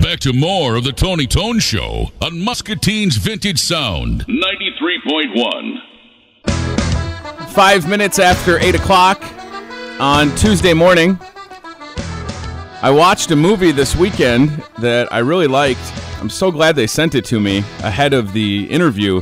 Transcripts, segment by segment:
back to more of the Tony Tone Show on Muscatine's Vintage Sound. 93.1. 5 minutes after 8 o'clock on Tuesday morning. I watched a movie this weekend that I really liked. I'm so glad they sent it to me ahead of the interview.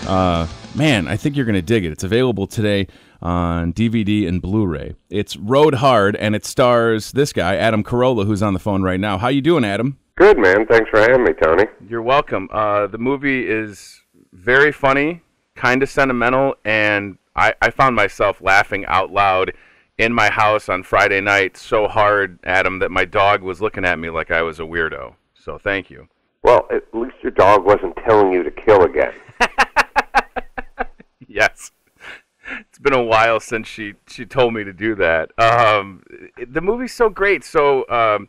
Man, I think you're going to dig it. It's available today on DVD and Blu-ray. It's Rode Hard, and it stars this guy, Adam Carolla, who's on the phone right now. How you doing, Adam? Good, man. Thanks for having me, Tony. You're welcome. The movie is very funny, kind of sentimental, and I found myself laughing out loud in my house on Friday night so hard, Adam, that my dog was looking at me like I was a weirdo. So thank you. Well, at least your dog wasn't telling you to kill again. Yes. It's been a while since she told me to do that. The movie's so great. So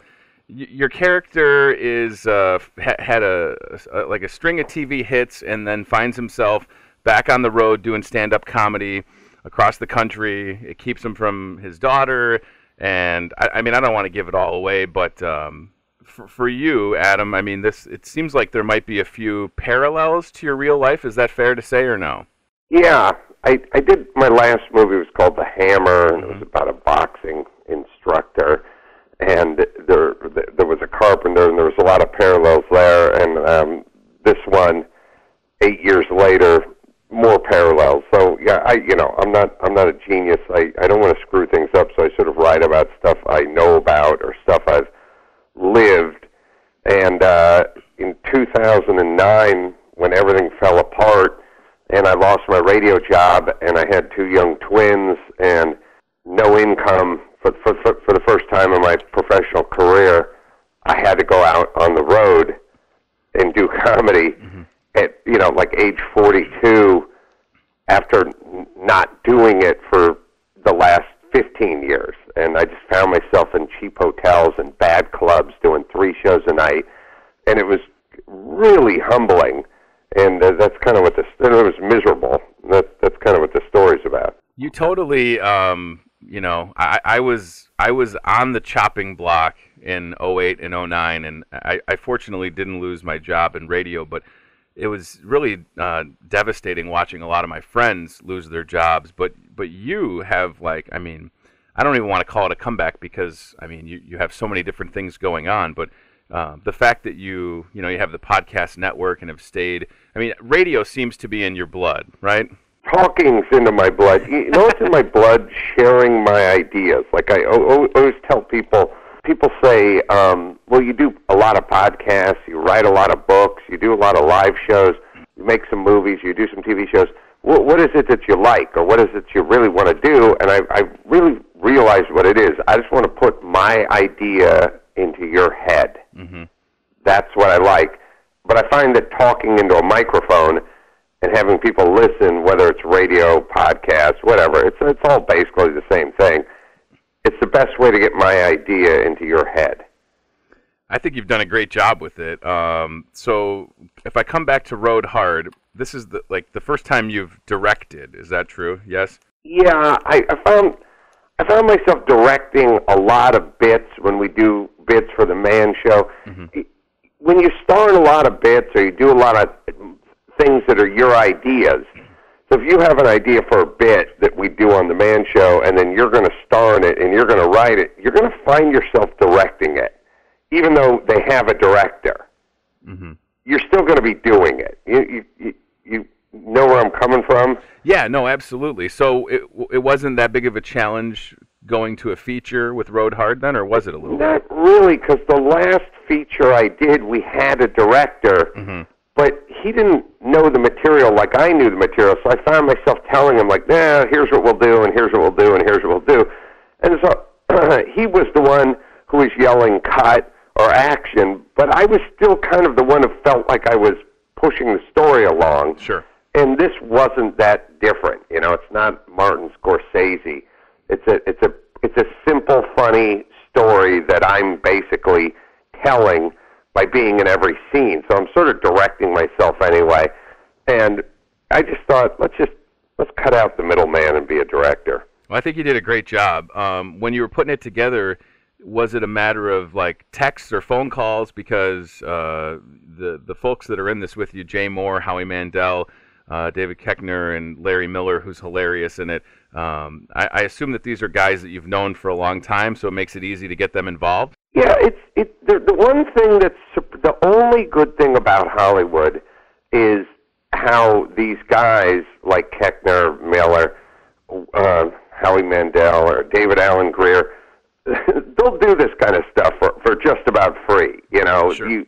your character is had a string of TV hits and then finds himself back on the road doing stand-up comedy across the country. It keeps him from his daughter, and I mean, I don't want to give it all away, but for you, Adam, I mean, it seems like there might be a few parallels to your real life. Is that fair to say, or no? Yeah, I did, my last movie was called The Hammer, and it was about a boxing instructor, and there was a carpenter, and there was a lot of parallels there, and this one, 8 years later, more parallels. So yeah, I'm not a genius. I don't want to screw things up, so I sort of write about stuff I know about or stuff I've lived. And in 2009, when everything fell apart, and I lost my radio job, and I had 2 young twins, and no income for the first time in my professional career, I had to go out on the road and do comedy. Mm-hmm. At like age 42, after not doing it for the last 15 years, and I just found myself in cheap hotels and bad clubs doing 3 shows a night, and it was really humbling. And that's kind of what it was miserable. That's kind of what the story's about. You totally, I was on the chopping block in 08 and 09, and I fortunately didn't lose my job in radio, but it was really devastating watching a lot of my friends lose their jobs. But you have, like, I mean, I don't even want to call it a comeback because, I mean, you have so many different things going on. But the fact that you have the podcast network and have stayed, I mean, radio seems to be in your blood, right? Talking's into my blood. You know what's in my blood? Sharing my ideas. Like I always tell people say, well, you do a lot of podcasts, you write a lot of books, you do a lot of live shows, you make some movies, you do some TV shows. What is it that you like, or what is it you really want to do? And I really realized what it is. I just want to put my idea into your head. Mm-hmm. That's what I like. But I find that talking into a microphone and having people listen, whether it's radio, podcast, whatever, it's all basically the same thing. It's the best way to get my idea into your head. I think you've done a great job with it. So if I come back to Rode Hard, this is the first time you've directed. Is that true? Yes? Yeah, I found myself directing a lot of bits when we do bits for the Man Show. Mm-hmm. When you star in a lot of bits or you do a lot of things that are your ideas, so if you have an idea for a bit that we do on the Man Show and then you're going to star in it and you're going to write it, you're going to find yourself directing it. Even though they have a director, mm-hmm. You're still going to be doing it. You know where I'm coming from? Yeah, no, absolutely. So it wasn't that big of a challenge going to a feature with Rode Hard then, or was it a little Not really, because the last feature I did, we had a director, mm-hmm. but he didn't know the material like I knew the material, so I found myself telling him, like, here's what we'll do, and here's what we'll do, and here's what we'll do. And so he was the one who was yelling cut or action, but I was still kind of the one who felt like I was pushing the story along. Sure. And this wasn't that different. It's not Martin Scorsese. It's a simple, funny story that I'm basically telling by being in every scene. So I'm sort of directing myself anyway. And I just thought, let's cut out the middleman and be a director. Well, I think you did a great job. When you were putting it together, was it a matter of like texts or phone calls? Because the folks that are in this with you, Jay Moore, Howie Mandel, David Koechner, and Larry Miller, who's hilarious in it. I assume that these are guys that you've known for a long time, so it makes it easy to get them involved. Yeah, the one thing the only good thing about Hollywood is how these guys like Koechner, Miller, Howie Mandel, or David Allen Greer, they'll do this kind of stuff for just about free. You know, Sure.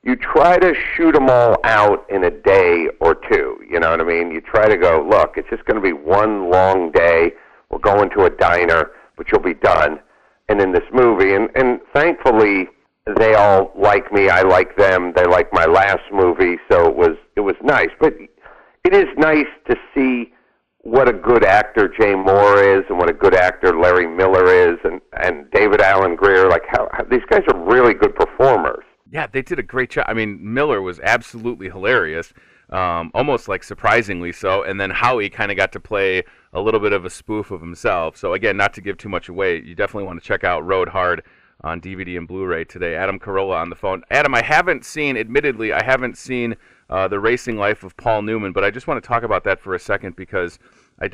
You try to shoot them all out in a day or two. You know what I mean? You try to go, look, it's just going to be one long day. We'll go into a diner, but you'll be done. And in this movie, and thankfully they all like me. I like them. They like my last movie, so it was nice. But it is nice to see what a good actor Jay Moore is, and what a good actor Larry Miller is, and David Allen Greer. Like how these guys are really good performers. Yeah, they did a great job. I mean, Miller was absolutely hilarious, almost like surprisingly so. And then Howie kind of got to play a little bit of a spoof of himself. So again, not to give too much away, you definitely want to check out Rode Hard on DVD and Blu-ray today. Adam Carolla on the phone. Adam, admittedly, I haven't seen The Racing Life of Paul Newman, but I just want to talk about that for a second because I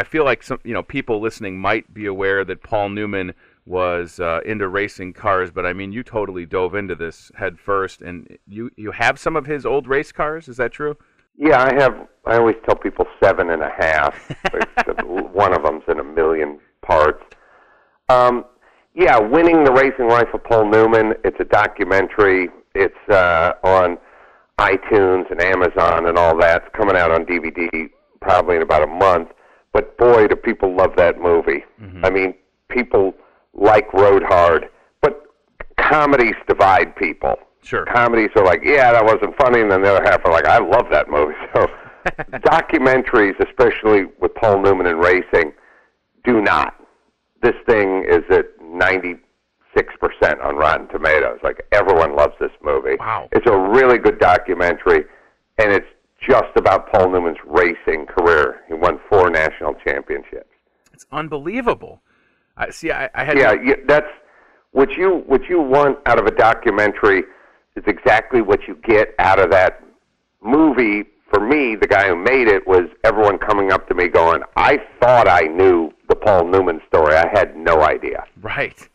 feel like some people listening might be aware that Paul Newman was into racing cars, but I mean, you totally dove into this head first, and you have some of his old race cars. Is that true? Yeah, I have. I always tell people 7.5. One of them's in a million parts. Yeah, Winning the Racing Life of Paul Newman. It's a documentary. It's on iTunes and Amazon and all that. It's coming out on DVD probably in about a month. But boy, do people love that movie. Mm-hmm. I mean, people like Rode Hard, but comedies divide people. Sure. Comedies are like, yeah, that wasn't funny, and then the other half are like, I love that movie. So documentaries, especially with Paul Newman and racing, do not. This thing is at 96% on Rotten Tomatoes. Like, everyone loves this movie. Wow. It's a really good documentary, and it's just about Paul Newman's racing career. He won 4 national championships. It's unbelievable. I had. Yeah, that's what you want out of a documentary is exactly what you get out of that movie. For me, the guy who made it was everyone coming up to me going, I thought I knew the Paul Newman story. I had no idea. Right.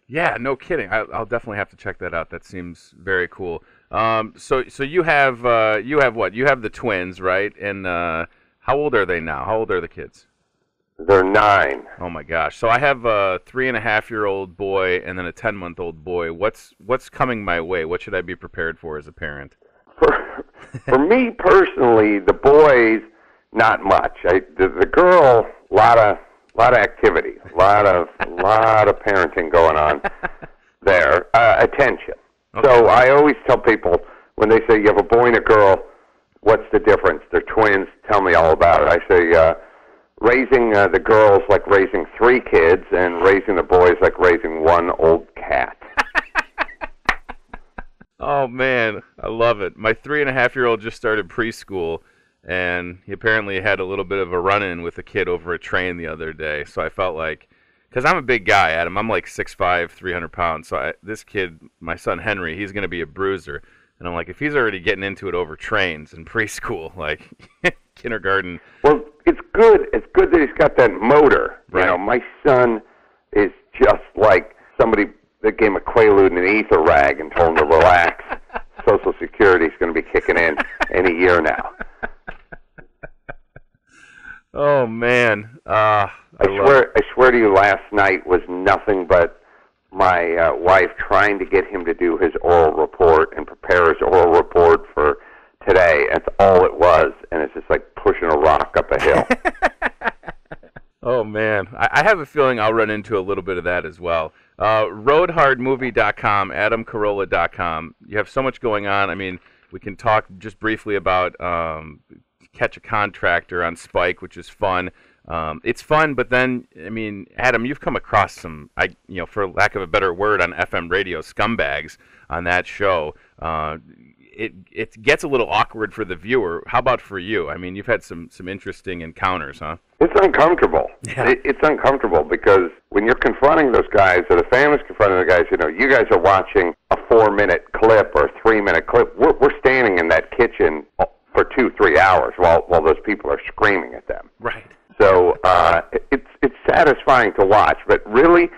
Yeah, no kidding. I'll definitely have to check that out. That seems very cool. So you have what? You have the twins, right? And how old are they now? How old are the kids? They're 9. Oh my gosh! So I have a 3.5-year-old boy and then a 10-month-old boy. What's coming my way? What should I be prepared for as a parent? For me personally, the boys, not much. The girl, a lot of activity, a lot of parenting going on there. Attention. Okay. So I always tell people when they say you have a boy and a girl, what's the difference? They're twins. Tell me all about it. I say. Raising the girls like raising 3 kids, and raising the boys like raising 1 old cat. Oh, man, I love it. My 3.5-year-old just started preschool, and he apparently had a little bit of a run-in with a kid over a train the other day. So I felt like, because I'm a big guy, Adam, I'm like 6'5", 300 pounds. So this kid, my son Henry, he's going to be a bruiser. And I'm like, if he's already getting into it over trains in preschool, like kindergarten. Well, it's good. It's good that he's got that motor. Right. You know, my son is just like somebody that gave him a Quaalude and an ether rag and told him to relax. Social Security's going to be kicking in any year now. Oh man, I swear to you, last night was nothing but my wife trying to get him to do his oral report and prepare his oral report for today. That's all it was, and it's just like pushing a rock up a hill. Oh, man. I have a feeling I'll run into a little bit of that as well. RoadHardMovie.com, AdamCarolla.com. You have so much going on. I mean, we can talk just briefly about Catch a Contractor on Spike, which is fun. It's fun, but then, I mean, Adam, you've come across some, for lack of a better word on FM radio, scumbags on that show, it gets a little awkward for the viewer. How about for you? I mean, you've had some interesting encounters, huh? It's uncomfortable. Yeah. It's uncomfortable because when you're confronting those guys, or the family's confronting the guys, you guys are watching a 4-minute clip or a 3-minute clip. We're standing in that kitchen for 2-3 hours while those people are screaming at them. Right. So it's satisfying to watch, but really,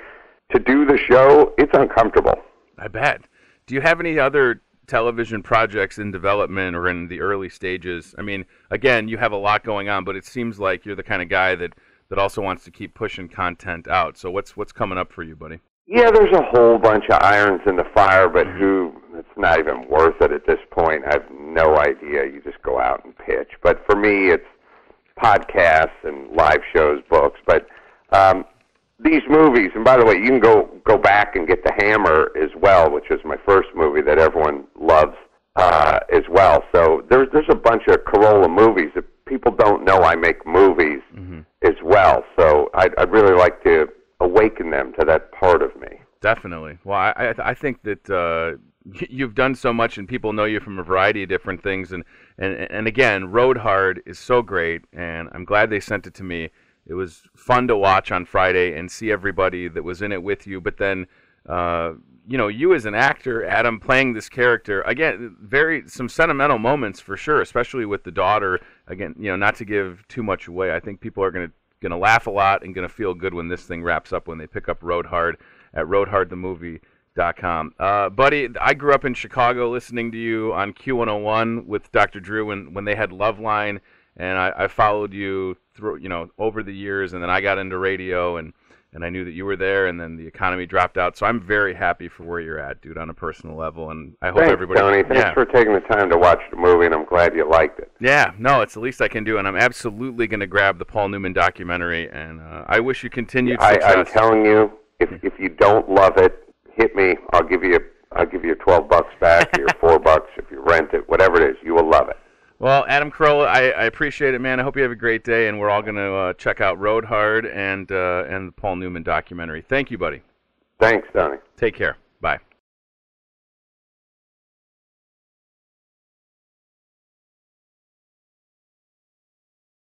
to do the show, it's uncomfortable. I bet. Do you have any other television projects in development or in the early stages? I mean, again, you have a lot going on, but it seems like you're the kind of guy that also wants to keep pushing content out. So what's coming up for you, buddy? Yeah, there's a whole bunch of irons in the fire, but it's not even worth it at this point. I have no idea. You just go out and pitch. But for me, it's podcasts and live shows, books. But these movies, and by the way, you can go back and get The Hammer as well, which is my first movie that everyone loves as well. So there's a bunch of Carolla movies that people don't know I make movies as well. So I'd really like to awaken them to that part of me. Definitely. Well, I think that you've done so much, and people know you from a variety of different things. And again, Road Hard is so great, and I'm glad they sent it to me. It was fun to watch on Friday and see everybody that was in it with you. But then, you as an actor, Adam, playing this character, again, some sentimental moments for sure, especially with the daughter. Again, not to give too much away. I think people are going to laugh a lot and going to feel good when this thing wraps up, when they pick up Road Hard at roadhardthemovie.com. Buddy, I grew up in Chicago listening to you on Q101 with Dr. Drew when they had Loveline. And I followed you through, over the years, and then I got into radio, and I knew that you were there, and then the economy dropped out. So I'm very happy for where you're at, dude, on a personal level, and I hope everybody. Tony. Thanks for taking the time to watch the movie, and I'm glad you liked it. Yeah, no, it's the least I can do, and I'm absolutely going to grab the Paul Newman documentary, and I wish you continued success. I'm telling you, if you don't love it, hit me. I'll give you $12 back, or $4 if you rent it, whatever it is. You will love it. Well, Adam Carolla, I appreciate it, man. I hope you have a great day, and we're all going to check out Road Hard and the Paul Newman documentary. Thank you, buddy. Thanks, Donnie. Take care. Bye.